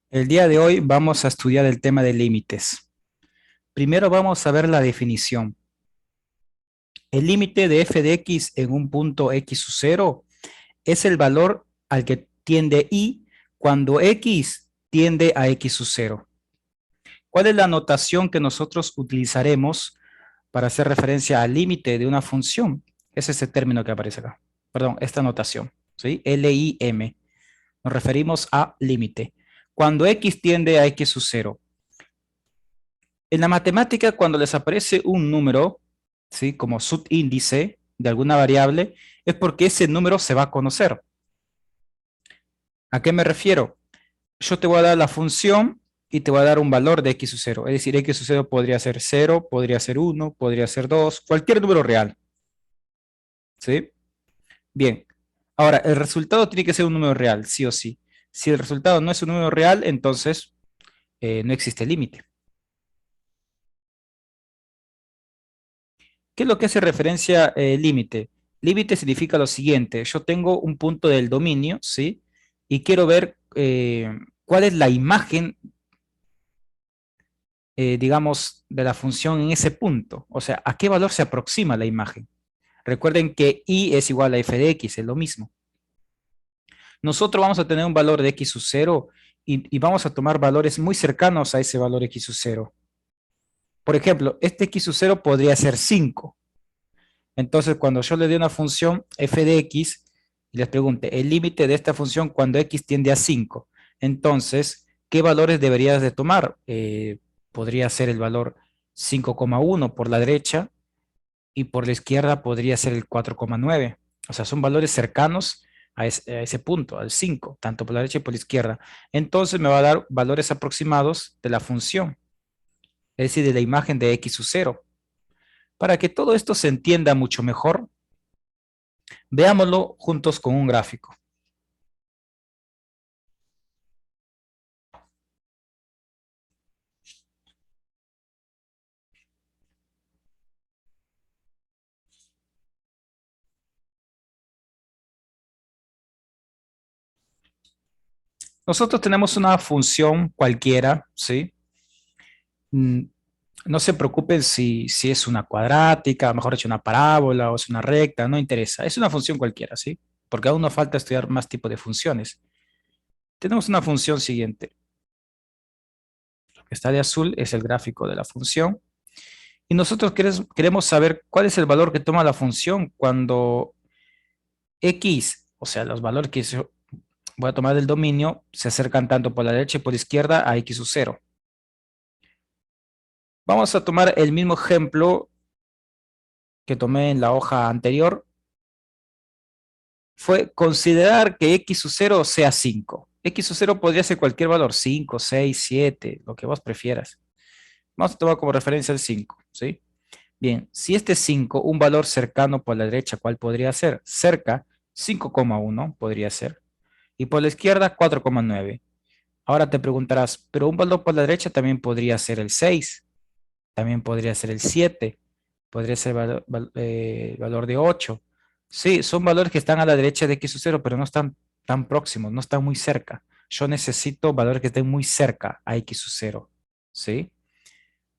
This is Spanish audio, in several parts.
El día de hoy vamos a estudiar el tema de límites. Primero vamos a ver la definición. El límite de f de x en un punto x sub 0 es el valor al que tiende y cuando x tiende a x sub 0. ¿Cuál es la notación que nosotros utilizaremos para hacer referencia al límite de una función? Es este término que aparece acá. Perdón, esta notación. ¿Sí? LIM. Nos referimos a límite. Cuando x tiende a x sub 0. En la matemática, cuando les aparece un número, ¿sí? Como subíndice de alguna variable, es porque ese número se va a conocer. ¿A qué me refiero? Yo te voy a dar la función y te voy a dar un valor de x sub 0. Es decir, x sub 0 podría ser 0, podría ser 1, podría ser 2, cualquier número real. ¿Sí? Bien. Ahora, el resultado tiene que ser un número real, sí o sí. Si el resultado no es un número real, entonces no existe límite. ¿Qué es lo que hace referencia límite? Límite significa lo siguiente, yo tengo un punto del dominio, ¿sí? Y quiero ver cuál es la imagen, digamos, de la función en ese punto. O sea, ¿a qué valor se aproxima la imagen? Recuerden que y es igual a f de x, es lo mismo. Nosotros vamos a tener un valor de x sub 0 y vamos a tomar valores muy cercanos a ese valor x sub 0. Por ejemplo, este x sub 0 podría ser 5. Entonces, cuando yo le dé una función f de x y les pregunte el límite de esta función cuando x tiende a 5, entonces, ¿qué valores deberías de tomar? Podría ser el valor 5,1 por la derecha y por la izquierda podría ser el 4,9. O sea, son valores cercanos a ese punto, al 5, tanto por la derecha y por la izquierda. Entonces me va a dar valores aproximados de la función, es decir, de la imagen de x sub 0. Para que todo esto se entienda mucho mejor, veámoslo juntos con un gráfico. Nosotros tenemos una función cualquiera, ¿sí? Mm, No se preocupen si es una cuadrática, mejor dicho, una parábola o es una recta, no interesa. Es una función cualquiera, ¿sí? Porque aún nos falta estudiar más tipos de funciones. Tenemos una función siguiente. Lo que está de azul es el gráfico de la función. Y nosotros queremos saber cuál es el valor que toma la función cuando x, o sea, los valores que yo voy a tomar del dominio, se acercan tanto por la derecha y por la izquierda a x sub 0. Vamos a tomar el mismo ejemplo que tomé en la hoja anterior. Fue considerar que x sub 0 sea 5. X sub 0 podría ser cualquier valor, 5, 6, 7, lo que vos prefieras. Vamos a tomar como referencia el 5, ¿sí? Bien, si este es 5, un valor cercano por la derecha, ¿cuál podría ser? Cerca, 5,1 podría ser. Y por la izquierda, 4,9. Ahora te preguntarás, pero un valor por la derecha también podría ser el 6, también podría ser el 7, podría ser valor de 8. Sí, son valores que están a la derecha de x sub 0, pero no están tan próximos, no están muy cerca. Yo necesito valores que estén muy cerca a x sub 0, ¿sí?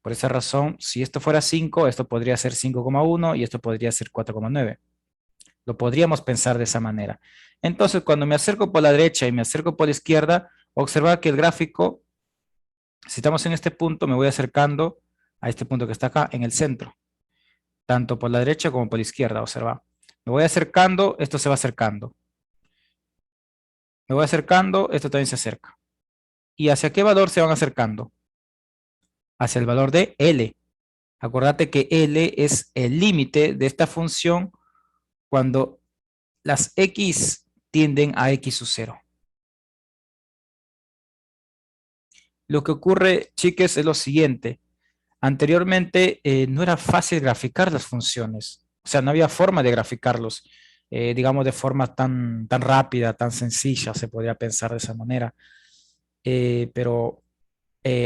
Por esa razón, si esto fuera 5, esto podría ser 5,1 y esto podría ser 4,9. Lo podríamos pensar de esa manera. Entonces, cuando me acerco por la derecha y me acerco por la izquierda, observa que el gráfico, si estamos en este punto, me voy acercando a este punto que está acá en el centro, tanto por la derecha como por la izquierda, observa. Me voy acercando, esto se va acercando. Me voy acercando, esto también se acerca. ¿Y hacia qué valor se van acercando? Hacia el valor de L. Acordate que L es el límite de esta función cuando las X tienden a X sub 0. Lo que ocurre, chiques, es lo siguiente. Anteriormente no era fácil graficar las funciones. O sea, no había forma de graficarlos, digamos, de forma tan rápida, tan sencilla, se podría pensar de esa manera. Pero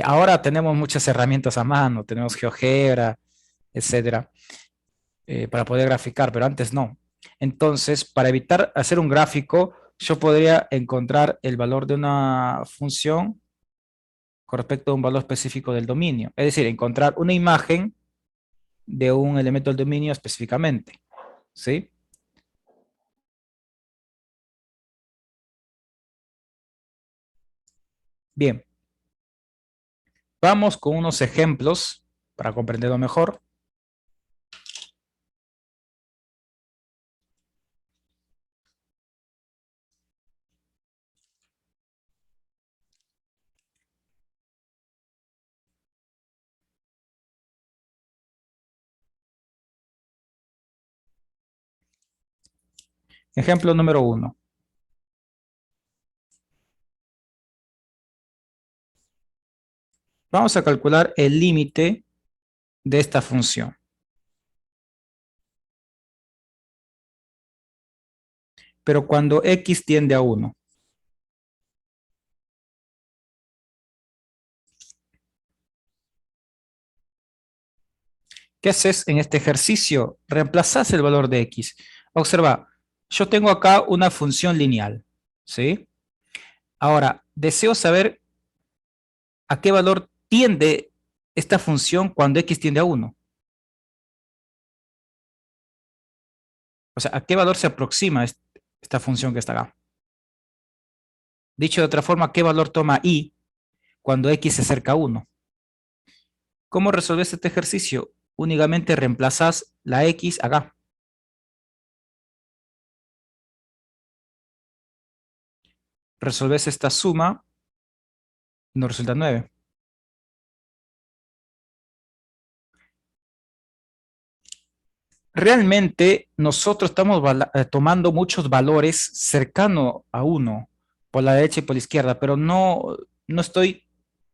ahora tenemos muchas herramientas a mano, tenemos GeoGebra, etcétera, para poder graficar, pero antes no. Entonces, para evitar hacer un gráfico, yo podría encontrar el valor de una función con respecto a un valor específico del dominio. Es decir, encontrar una imagen de un elemento del dominio específicamente. ¿Sí? Bien, vamos con unos ejemplos para comprenderlo mejor. Ejemplo número uno. Vamos a calcular el límite de esta función. Pero cuando x tiende a 1. ¿Qué haces en este ejercicio? Reemplazas el valor de x. Observa, yo tengo acá una función lineal, ¿sí? Ahora, deseo saber a qué valor tiende esta función cuando x tiende a 1. O sea, a qué valor se aproxima esta función que está acá. Dicho de otra forma, ¿qué valor toma y cuando x se acerca a 1? ¿Cómo resolves este ejercicio? Únicamente reemplazas la x acá. Resolves esta suma, nos resulta 9. Realmente nosotros estamos tomando muchos valores cercanos a 1 por la derecha y por la izquierda, pero no estoy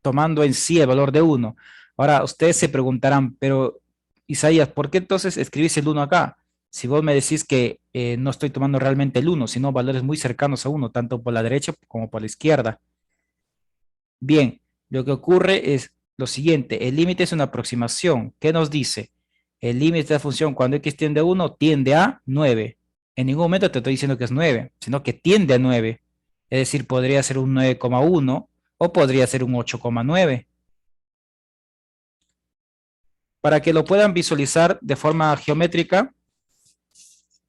tomando en sí el valor de 1. Ahora, ustedes se preguntarán, pero Isaías, ¿por qué entonces escribís el 1 acá? Si vos me decís que no estoy tomando realmente el 1, sino valores muy cercanos a 1, tanto por la derecha como por la izquierda. Bien, lo que ocurre es lo siguiente, el límite es una aproximación. ¿Qué nos dice? El límite de la función cuando x tiende a 1 tiende a 9. En ningún momento te estoy diciendo que es 9, sino que tiende a 9. Es decir, podría ser un 9,1 o podría ser un 8,9. Para que lo puedan visualizar de forma geométrica,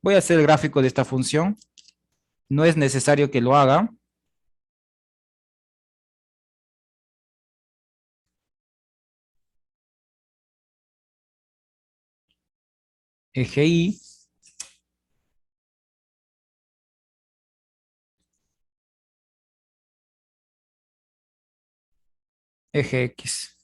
voy a hacer el gráfico de esta función. No es necesario que lo haga. Eje Y, eje X.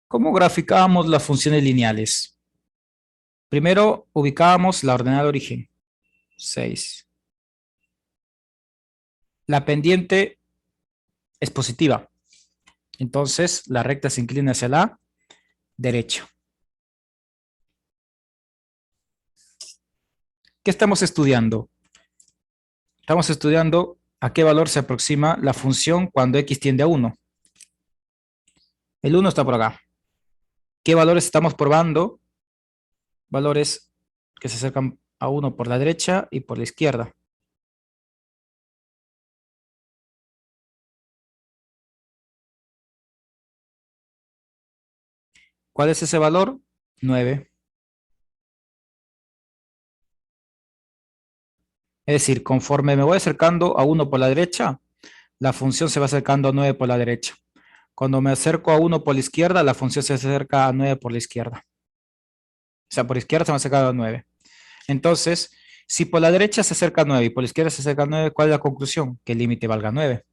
¿Cómo graficábamos las funciones lineales? Primero ubicábamos la ordenada de origen, 6. La pendiente es positiva, entonces la recta se inclina hacia la derecha. ¿Qué estamos estudiando? Estamos estudiando a qué valor se aproxima la función cuando x tiende a 1. El 1 está por acá. ¿Qué valores estamos probando? Valores que se acercan a 1 por la derecha y por la izquierda. ¿Cuál es ese valor? 9. Es decir, conforme me voy acercando a 1 por la derecha, la función se va acercando a 9 por la derecha. Cuando me acerco a 1 por la izquierda, la función se acerca a 9 por la izquierda. O sea, por la izquierda se me ha acercado a 9. Entonces, si por la derecha se acerca a 9 y por la izquierda se acerca a 9, ¿cuál es la conclusión? Que el límite valga 9.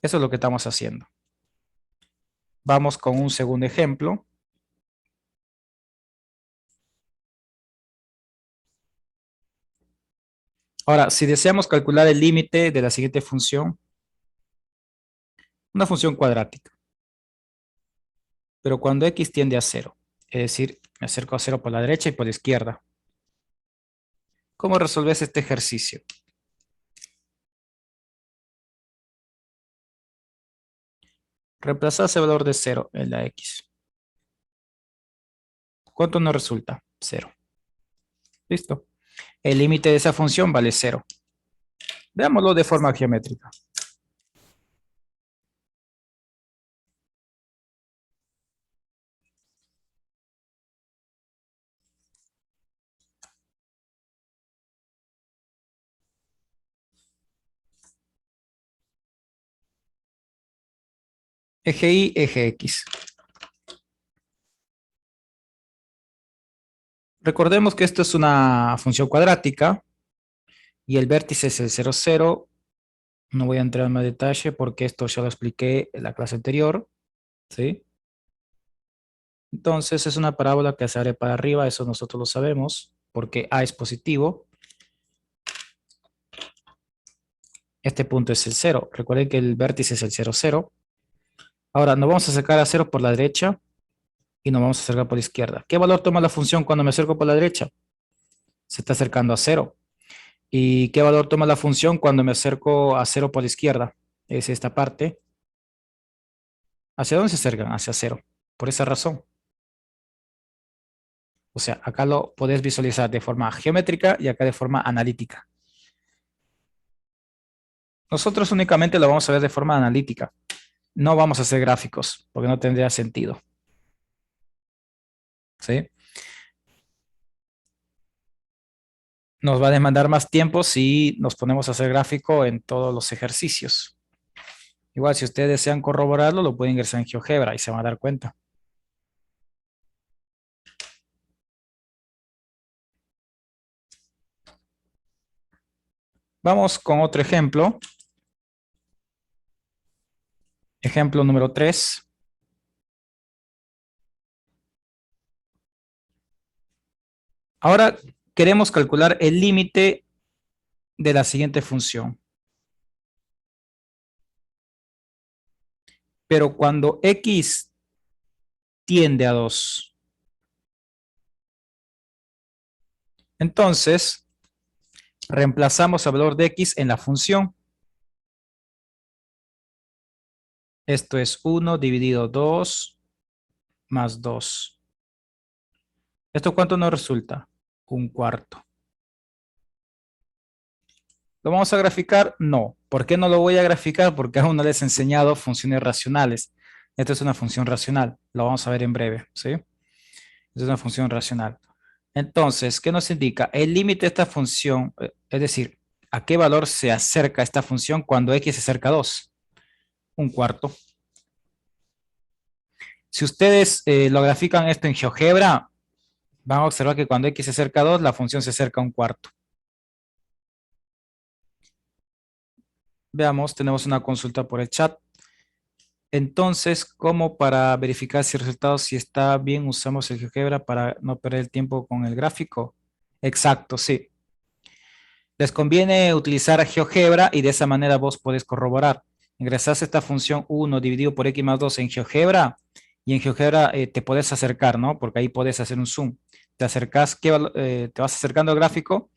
Eso es lo que estamos haciendo. Vamos con un segundo ejemplo. Ahora, si deseamos calcular el límite de la siguiente función, una función cuadrática, pero cuando x tiende a 0, es decir, me acerco a 0 por la derecha y por la izquierda. ¿Cómo resolves este ejercicio? Reemplazas el valor de 0 en la x. ¿Cuánto nos resulta? Cero. Listo. El límite de esa función vale cero. Veámoslo de forma geométrica. Eje Y, eje X. Recordemos que esto es una función cuadrática y el vértice es el 0, 0. No voy a entrar en más detalle porque esto ya lo expliqué en la clase anterior, ¿sí? Entonces es una parábola que se abre para arriba, eso nosotros lo sabemos, porque A es positivo. Este punto es el 0. Recuerden que el vértice es el 0, 0. Ahora nos vamos a acercar a 0 por la derecha y nos vamos a acercar por la izquierda. ¿Qué valor toma la función cuando me acerco por la derecha? Se está acercando a 0. ¿Y qué valor toma la función cuando me acerco a 0 por la izquierda? Es esta parte. ¿Hacia dónde se acercan? Hacia 0. Por esa razón. O sea, acá lo podés visualizar de forma geométrica y acá de forma analítica. Nosotros únicamente lo vamos a ver de forma analítica. No vamos a hacer gráficos, porque no tendría sentido. ¿Sí? Nos va a demandar más tiempo si nos ponemos a hacer gráfico en todos los ejercicios. Igual, si ustedes desean corroborarlo, lo pueden ingresar en GeoGebra y se van a dar cuenta. Vamos con otro ejemplo. Ejemplo número 3. Ahora queremos calcular el límite de la siguiente función. Pero cuando x tiende a 2, entonces reemplazamos el valor de x en la función. Esto es 1 dividido 2 más 2. ¿Esto cuánto nos resulta? Un cuarto. ¿Lo vamos a graficar? No. ¿Por qué no lo voy a graficar? Porque aún no les he enseñado funciones racionales. Esta es una función racional. Lo vamos a ver en breve, ¿sí? Esta es una función racional. Entonces, ¿qué nos indica? El límite de esta función, es decir, ¿a qué valor se acerca esta función cuando x se acerca a 2? Un cuarto. Si ustedes lo grafican esto en GeoGebra, van a observar que cuando x se acerca a 2, la función se acerca a un cuarto. Veamos, tenemos una consulta por el chat. Entonces, ¿cómo para verificar si el resultado si está bien usamos el GeoGebra para no perder el tiempo con el gráfico? Exacto, sí. Les conviene utilizar GeoGebra y de esa manera vos podés corroborar. Ingresás esta función 1 dividido por x más 2 en GeoGebra y en GeoGebra te podés acercar, ¿no? Porque ahí podés hacer un zoom. Te acercás, te vas acercando al gráfico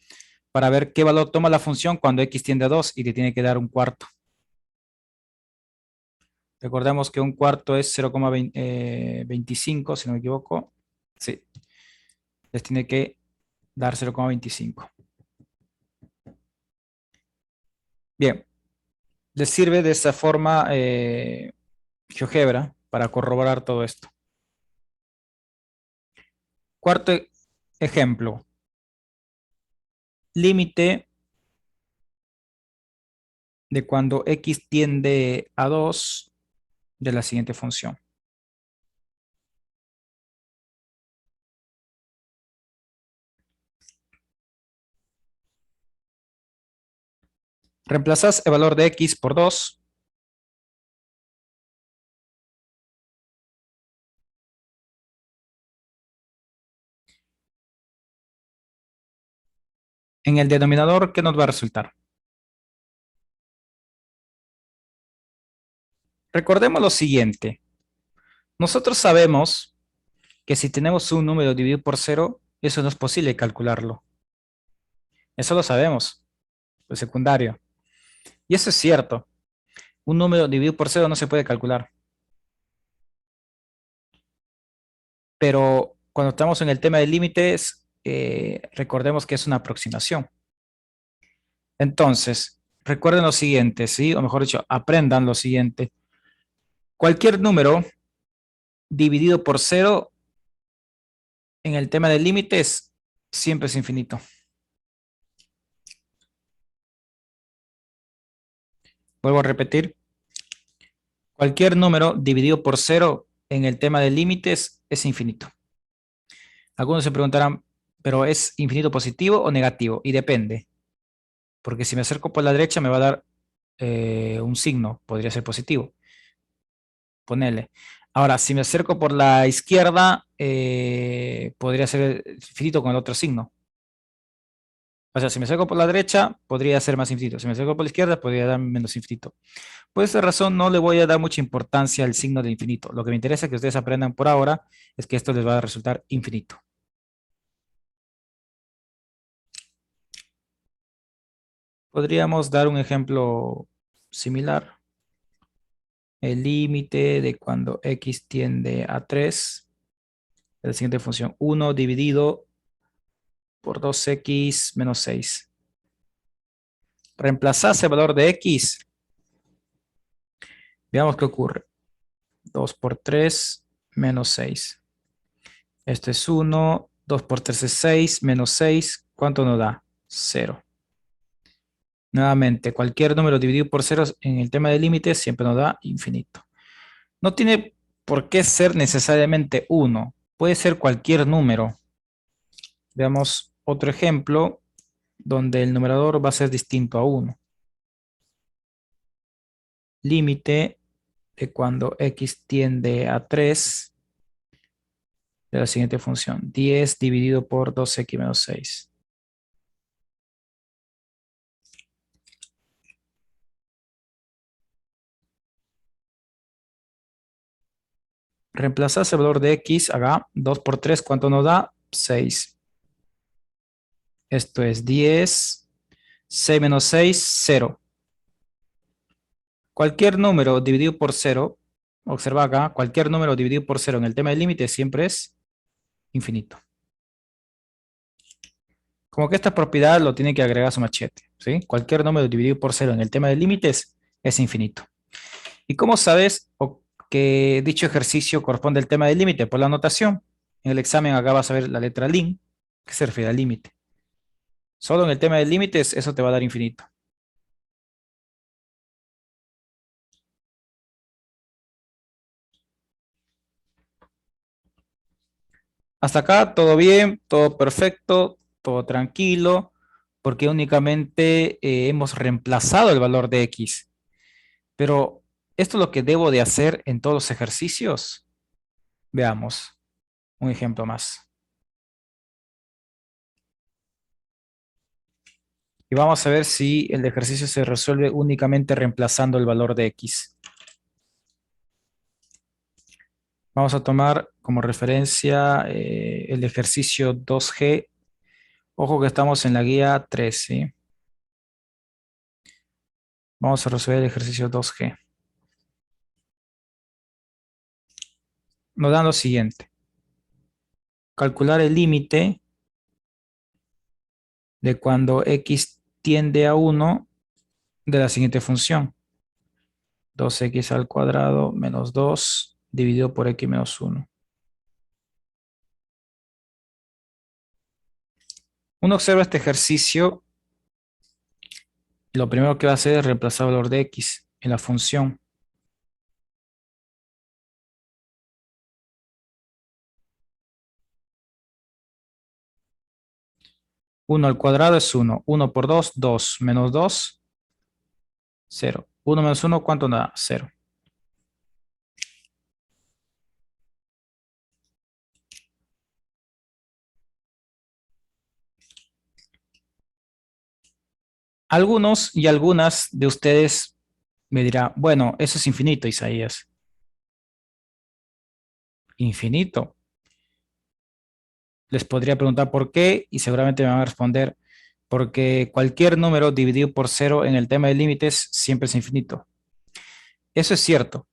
para ver qué valor toma la función cuando x tiende a 2 y te tiene que dar un cuarto. Recordemos que un cuarto es 0,25, si no me equivoco. Sí, les tiene que dar 0,25. Bien, les sirve de esa forma GeoGebra para corroborar todo esto. Cuarto ejemplo. Límite de cuando x tiende a 2 de la siguiente función. Reemplazas el valor de x por 2. En el denominador, ¿qué nos va a resultar? Recordemos lo siguiente. Nosotros sabemos que si tenemos un número dividido por 0, eso no es posible calcularlo. Eso lo sabemos, el secundario. Y eso es cierto. Un número dividido por 0 no se puede calcular. Pero cuando estamos en el tema de límites, recordemos que es una aproximación. Entonces, recuerden lo siguiente, ¿sí? O mejor dicho, aprendan lo siguiente. Cualquier número dividido por cero en el tema de límites siempre es infinito. Vuelvo a repetir. Cualquier número dividido por cero en el tema de límites es infinito. Algunos se preguntarán, ¿pero es infinito positivo o negativo? Y depende, porque si me acerco por la derecha me va a dar un signo, podría ser positivo. Ponele. Ahora, si me acerco por la izquierda, podría ser infinito con el otro signo. O sea, si me acerco por la derecha, podría ser más infinito. Si me acerco por la izquierda, podría dar menos infinito. Por esa razón, no le voy a dar mucha importancia al signo de infinito. Lo que me interesa que ustedes aprendan por ahora es que esto les va a resultar infinito. Podríamos dar un ejemplo similar. El límite de cuando x tiende a 3 de la siguiente función. 1 dividido por 2x menos 6. Reemplazase el valor de x. Veamos qué ocurre. 2 por 3 menos 6. Esto es 1. 2 por 3 es 6. Menos 6. ¿Cuánto nos da? 0. Nuevamente, cualquier número dividido por ceros en el tema de límites siempre nos da infinito. No tiene por qué ser necesariamente 1. Puede ser cualquier número. Veamos otro ejemplo donde el numerador va a ser distinto a 1. Límite de cuando x tiende a 3 de la siguiente función. 10 dividido por 2x menos 6. Reemplazas el valor de x, haga 2 por 3, ¿cuánto nos da? 6. Esto es 10. 6 menos 6, 0. Cualquier número dividido por 0, observa acá, cualquier número dividido por 0 en el tema del límite siempre es infinito. Como que esta propiedad lo tiene que agregar a su machete, ¿sí? Cualquier número dividido por 0 en el tema de límites es infinito. ¿Y cómo sabes que dicho ejercicio corresponde al tema del límite? Por la notación. En el examen acá vas a ver la letra lin, que se refiere al límite. Solo en el tema de límites eso te va a dar infinito. Hasta acá todo bien, todo perfecto, todo tranquilo, porque únicamente hemos reemplazado el valor de x. Pero esto es lo que debo de hacer en todos los ejercicios. Veamos un ejemplo más. Y vamos a ver si el ejercicio se resuelve únicamente reemplazando el valor de x. Vamos a tomar como referencia el ejercicio 2G. Ojo que estamos en la guía 3, ¿sí? Vamos a resolver el ejercicio 2G. Nos dan lo siguiente. Calcular el límite de cuando x tiende a 1 de la siguiente función. 2x al cuadrado menos 2 dividido por x menos 1. Uno observa este ejercicio. Lo primero que va a hacer es reemplazar el valor de x en la función. 1 al cuadrado es 1. 1 por 2, 2. Menos 2, 0. 1 menos 1, ¿cuánto da? 0. Algunos y algunas de ustedes me dirán, bueno, eso es infinito, Isaías. Infinito. Les podría preguntar por qué y seguramente me van a responder porque cualquier número dividido por cero en el tema de límites siempre es infinito. Eso es cierto,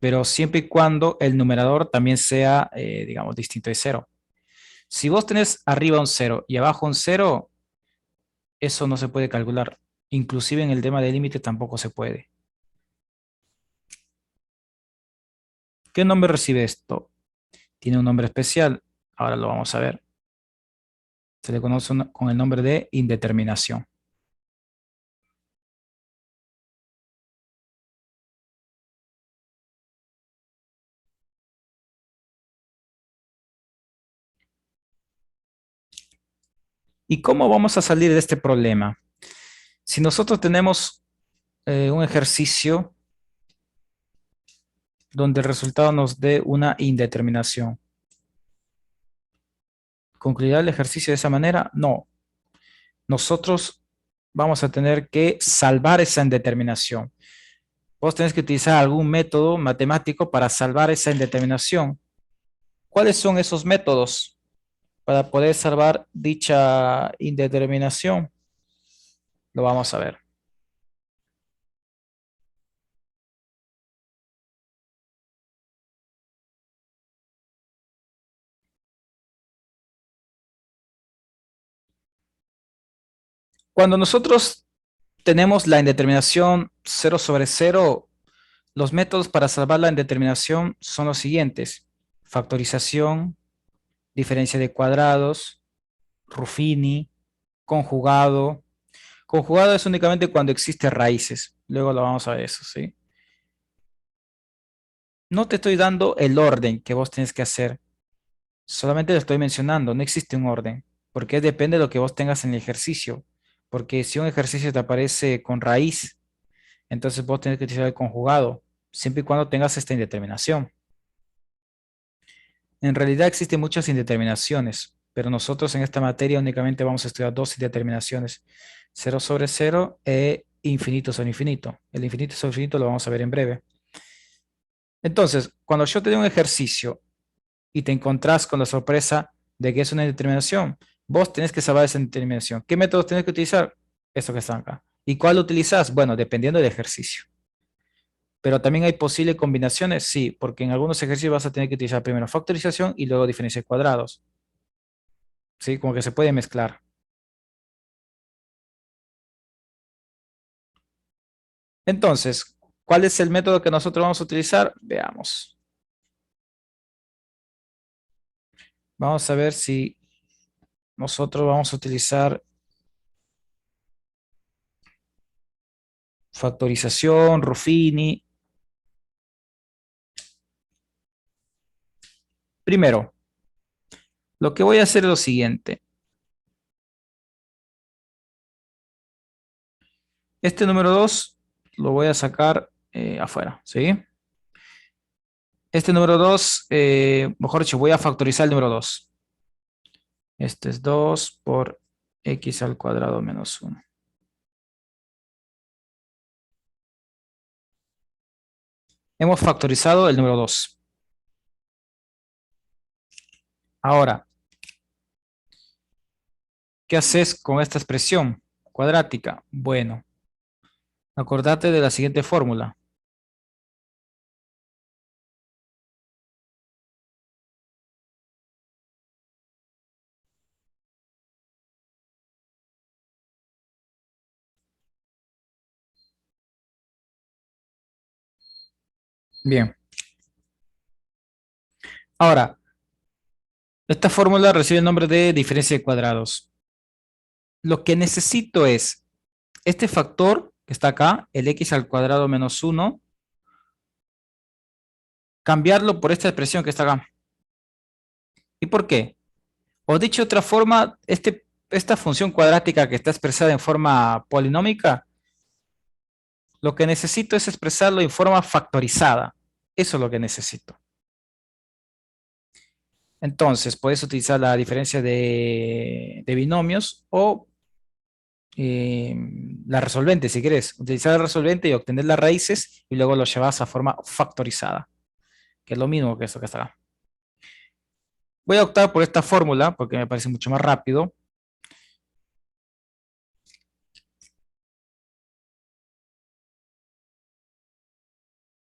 pero siempre y cuando el numerador también sea, digamos, distinto de cero. Si vos tenés arriba un cero y abajo un cero, eso no se puede calcular. Inclusive en el tema de límite tampoco se puede. ¿Qué nombre recibe esto? Tiene un nombre especial. Ahora lo vamos a ver. Se le conoce con el nombre de indeterminación. ¿Y cómo vamos a salir de este problema? Si nosotros tenemos un ejercicio donde el resultado nos dé una indeterminación, ¿concluirá el ejercicio de esa manera? No. Nosotros vamos a tener que salvar esa indeterminación. Vos tenés que utilizar algún método matemático para salvar esa indeterminación. ¿Cuáles son esos métodos para poder salvar dicha indeterminación? Lo vamos a ver. Cuando nosotros tenemos la indeterminación 0/0, los métodos para salvar la indeterminación son los siguientes: factorización, diferencia de cuadrados, Ruffini, conjugado. Conjugado es únicamente cuando existe raíces. Luego lo vamos a ver eso, ¿sí? No te estoy dando el orden que vos tenés que hacer. Solamente lo estoy mencionando. No existe un orden. Porque depende de lo que vos tengas en el ejercicio. Porque si un ejercicio te aparece con raíz, entonces vos tenés que utilizar el conjugado, siempre y cuando tengas esta indeterminación. En realidad existen muchas indeterminaciones, pero nosotros en esta materia únicamente vamos a estudiar dos indeterminaciones: 0/0 e infinito sobre infinito. El infinito sobre infinito lo vamos a ver en breve. Entonces, cuando yo te doy un ejercicio y te encontrás con la sorpresa de que es una indeterminación, vos tenés que saber esa indeterminación. ¿Qué métodos tenés que utilizar? Esto que están acá. ¿Y cuál utilizás? Bueno, dependiendo del ejercicio. Pero también hay posibles combinaciones, sí, porque en algunos ejercicios vas a tener que utilizar primero factorización y luego diferencia de cuadrados. Sí, como que se puede mezclar. Entonces, ¿cuál es el método que nosotros vamos a utilizar? Veamos. Vamos a ver si nosotros vamos a utilizar factorización, Ruffini. Primero, lo que voy a hacer es lo siguiente. Este número 2 lo voy a sacar afuera, ¿sí? Este número 2, mejor dicho, voy a factorizar el número 2. Este es 2 por x al cuadrado menos 1. Hemos factorizado el número 2. Ahora, ¿qué haces con esta expresión cuadrática? Bueno, acordate de la siguiente fórmula. Bien, ahora, esta fórmula recibe el nombre de diferencia de cuadrados. Lo que necesito es este factor que está acá, el x al cuadrado menos 1, cambiarlo por esta expresión que está acá. ¿Y por qué? O dicho de otra forma, esta función cuadrática que está expresada en forma polinómica, lo que necesito es expresarlo en forma factorizada. Eso es lo que necesito. Entonces, puedes utilizar la diferencia de binomios o eh, la resolvente, si quieres. Utilizar la resolvente y obtener las raíces y luego lo llevas a forma factorizada, que es lo mismo que esto que está acá. Voy a optar por esta fórmula porque me parece mucho más rápido.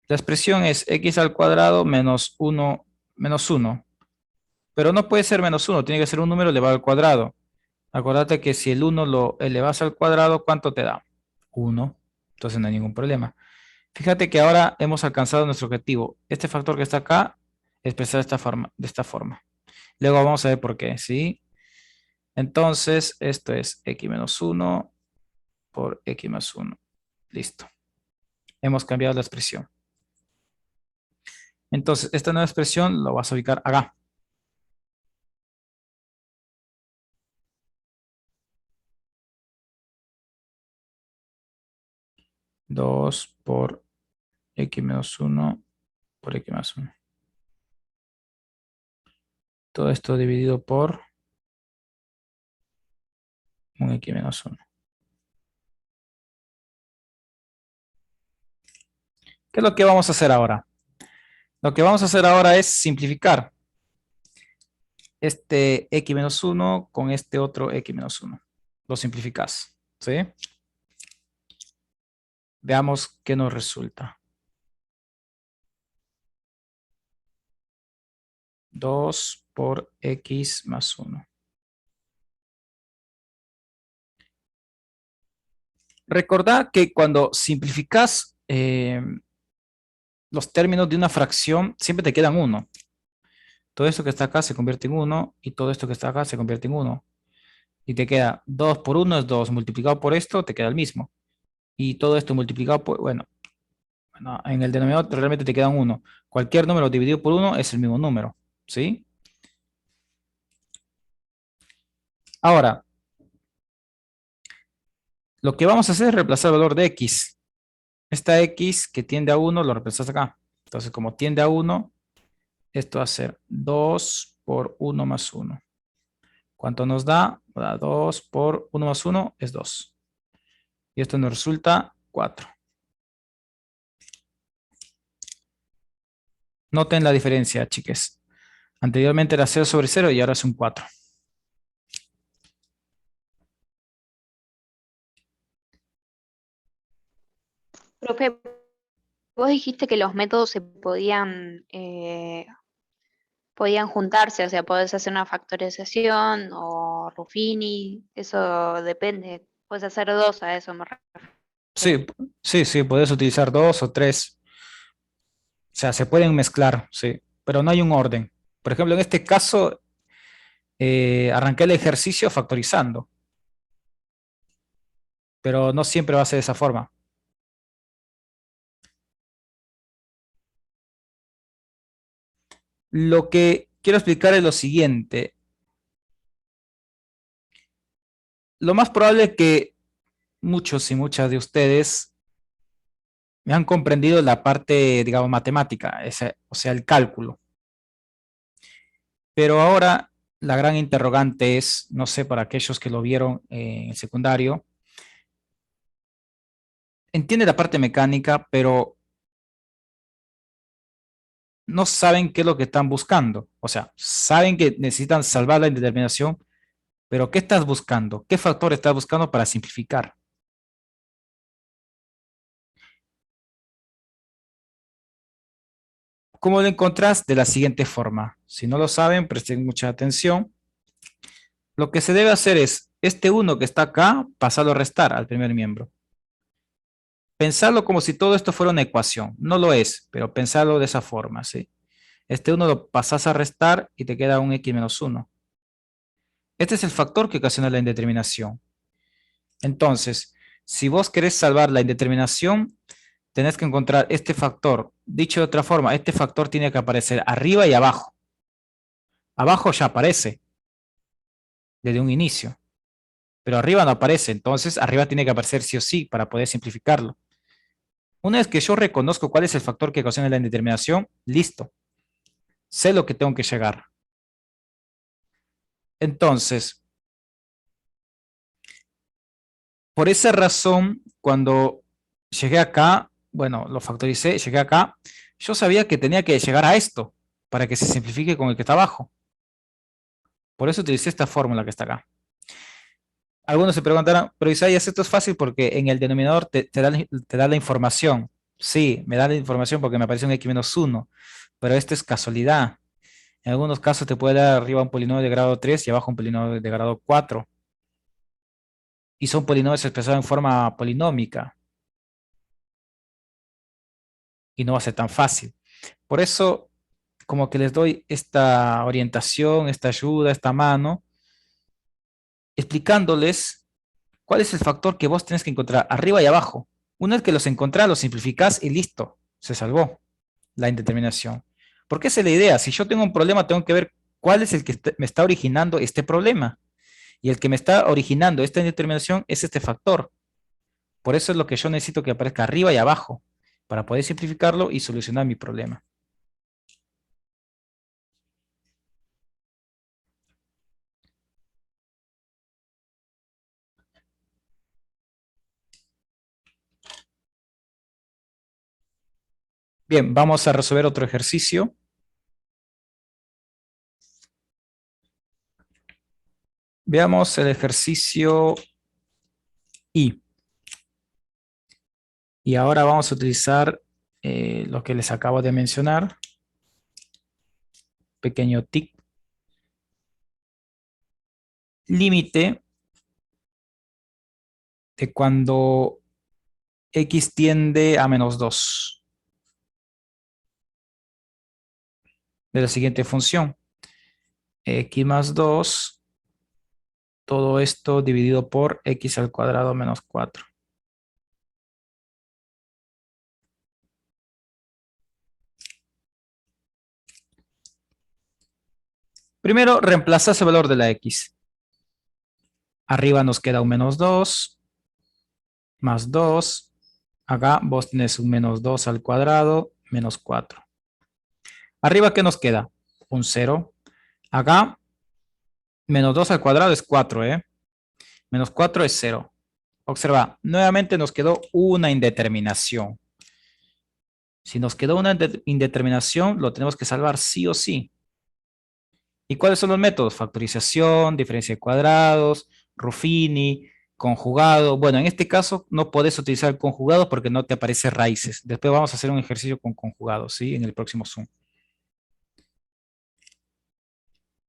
La expresión es x al cuadrado menos 1 menos 1. Pero no puede ser menos 1, tiene que ser un número elevado al cuadrado. Acuérdate que si el 1 lo elevas al cuadrado, ¿cuánto te da? 1. Entonces no hay ningún problema. Fíjate que ahora hemos alcanzado nuestro objetivo. Este factor que está acá, expresado de esta forma. Luego vamos a ver por qué, ¿sí? Entonces, esto es x menos 1 por x más 1. Listo. Hemos cambiado la expresión. Entonces, esta nueva expresión lo vas a ubicar acá. 2 por x menos 1 por x más 1. Todo esto dividido por un x menos 1. ¿Qué es lo que vamos a hacer ahora? Lo que vamos a hacer ahora es simplificar este x menos 1 con este otro x menos 1. Lo simplificas, ¿sí? Veamos qué nos resulta. 2 por x más 1. Recordad que cuando simplificas los términos de una fracción, siempre te quedan 1. Todo esto que está acá se convierte en 1 y todo esto que está acá se convierte en 1. Y te queda 2 por 1 es 2, multiplicado por esto te queda el mismo. Y todo esto multiplicado por, bueno, en el denominador realmente te queda un 1. Cualquier número dividido por 1 es el mismo número, ¿sí? Ahora, lo que vamos a hacer es reemplazar el valor de x. Esta x que tiende a 1 lo reemplazas acá. Entonces, como tiende a 1, esto va a ser 2 por 1 más 1. ¿Cuánto nos da? 2 por 1 más 1 es 2. Y esto nos resulta 4. Noten la diferencia, chiques. Anteriormente era 0 sobre 0 y ahora es un 4. Profe, vos dijiste que los métodos se podían juntarse, o sea, podés hacer una factorización o Ruffini, eso depende. Puedes hacer dos, a eso me refiero. Sí, sí, sí, puedes utilizar 2 o 3. O sea, se pueden mezclar, sí, pero no hay un orden. Por ejemplo, en este caso, arranqué el ejercicio factorizando, pero no siempre va a ser de esa forma. Lo que quiero explicar es lo siguiente. Lo más probable es que muchos y muchas de ustedes me han comprendido la parte, digamos, matemática, o sea, el cálculo. Pero ahora la gran interrogante es, no sé, para aquellos que lo vieron en el secundario, entiende la parte mecánica, pero no saben qué es lo que están buscando. O sea, saben que necesitan salvar la indeterminación, pero ¿qué estás buscando? ¿Qué factor estás buscando para simplificar? ¿Cómo lo encontrás? De la siguiente forma. Si no lo saben, presten mucha atención. Lo que se debe hacer es, este uno que está acá, pasarlo a restar al primer miembro. Pensarlo como si todo esto fuera una ecuación. No lo es, pero pensarlo de esa forma, ¿sí? Este uno lo pasas a restar y te queda un x menos 1. Este es el factor que ocasiona la indeterminación. Entonces, si vos querés salvar la indeterminación, tenés que encontrar este factor. Dicho de otra forma, este factor tiene que aparecer arriba y abajo. Abajo ya aparece desde un inicio, pero arriba no aparece. Entonces, arriba tiene que aparecer sí o sí para poder simplificarlo. Una vez que yo reconozco cuál es el factor que ocasiona la indeterminación, listo. Sé lo que tengo que llegar. Entonces, por esa razón, cuando llegué acá, bueno, lo factoricé, llegué acá, yo sabía que tenía que llegar a esto para que se simplifique con el que está abajo. Por eso utilicé esta fórmula que está acá. Algunos se preguntarán, pero Isaías, esto es fácil porque en el denominador te da la información. Sí, me da la información porque me aparece un x menos 1, pero esto es casualidad. En algunos casos te puede dar arriba un polinomio de grado 3 y abajo un polinomio de grado 4. Y son polinomios expresados en forma polinómica. Y no va a ser tan fácil. Por eso, como que les doy esta orientación, esta ayuda, esta mano, explicándoles cuál es el factor que vos tenés que encontrar arriba y abajo. Una vez que los encontrás, los simplificás y listo, se salvó la indeterminación. Porque esa es la idea. Si yo tengo un problema, tengo que ver cuál es el que me está originando este problema. Y el que me está originando esta indeterminación es este factor. Por eso es lo que yo necesito que aparezca arriba y abajo, para poder simplificarlo y solucionar mi problema. Bien, vamos a resolver otro ejercicio. Veamos el ejercicio I. Y ahora vamos a utilizar lo que les acabo de mencionar. Pequeño tic. Límite de cuando x tiende a menos 2. De la siguiente función. X más 2. Todo esto dividido por x al cuadrado menos 4. Primero, reemplazas el valor de la x. Arriba nos queda un menos 2, más 2. Acá vos tenés un menos 2 al cuadrado, menos 4. Arriba, ¿qué nos queda? Un 0. Acá, menos 2 al cuadrado es 4, ¿eh? Menos 4 es 0. Observa, nuevamente nos quedó una indeterminación. Si nos quedó una indeterminación, lo tenemos que salvar sí o sí. ¿Y cuáles son los métodos? Factorización, diferencia de cuadrados, Ruffini, conjugado. Bueno, en este caso no podés utilizar conjugado porque no te aparece raíces. Después vamos a hacer un ejercicio con conjugados, ¿sí? En el próximo Zoom.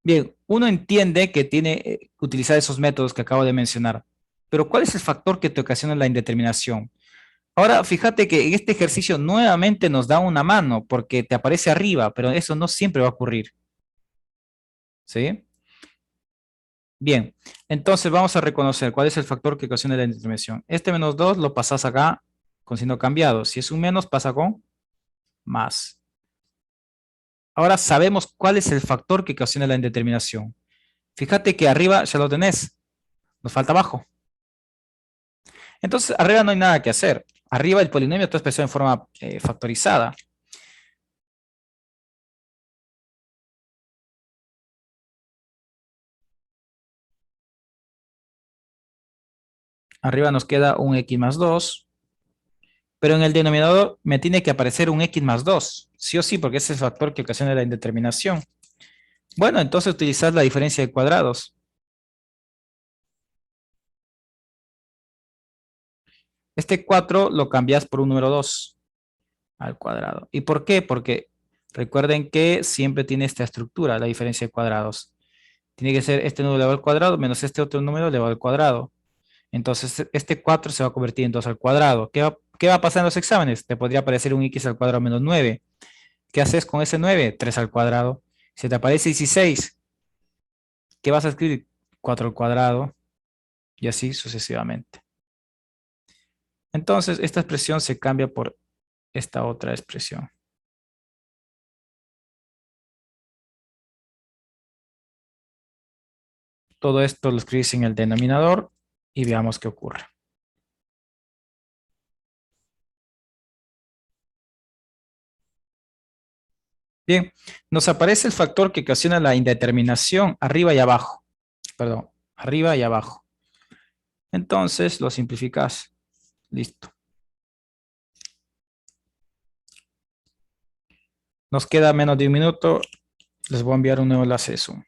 Bien, uno entiende que tiene que utilizar esos métodos que acabo de mencionar, pero ¿cuál es el factor que te ocasiona la indeterminación? Ahora, fíjate que en este ejercicio nuevamente nos da una mano porque te aparece arriba, pero eso no siempre va a ocurrir, ¿sí? Bien, entonces vamos a reconocer cuál es el factor que ocasiona la indeterminación. Este menos 2 lo pasas acá con signo cambiado. Si es un menos, pasa con más. Ahora sabemos cuál es el factor que ocasiona la indeterminación. Fíjate que arriba ya lo tenés, nos falta abajo. Entonces, arriba no hay nada que hacer. Arriba el polinomio está expresado en forma factorizada. Arriba nos queda un x más 2. Pero en el denominador me tiene que aparecer un x más 2. Sí o sí, porque ese es el factor que ocasiona la indeterminación. Bueno, entonces utilizar la diferencia de cuadrados. Este 4 lo cambias por un número 2 al cuadrado. ¿Y por qué? Porque recuerden que siempre tiene esta estructura, la diferencia de cuadrados. Tiene que ser este número elevado al cuadrado menos este otro número elevado al cuadrado. Entonces, este 4 se va a convertir en 2 al cuadrado. ¿Qué va a pasar en los exámenes? Te podría aparecer un x al cuadrado menos 9. ¿Qué haces con ese 9? 3 al cuadrado. Si te aparece 16, ¿qué vas a escribir? 4 al cuadrado y así sucesivamente. Entonces, esta expresión se cambia por esta otra expresión. Todo esto lo escribís en el denominador y veamos qué ocurre. Bien, nos aparece el factor que ocasiona la indeterminación arriba y abajo. Perdón, arriba y abajo. Entonces lo simplificás. Listo. Nos queda menos de un minuto. Les voy a enviar un nuevo enlace de Zoom.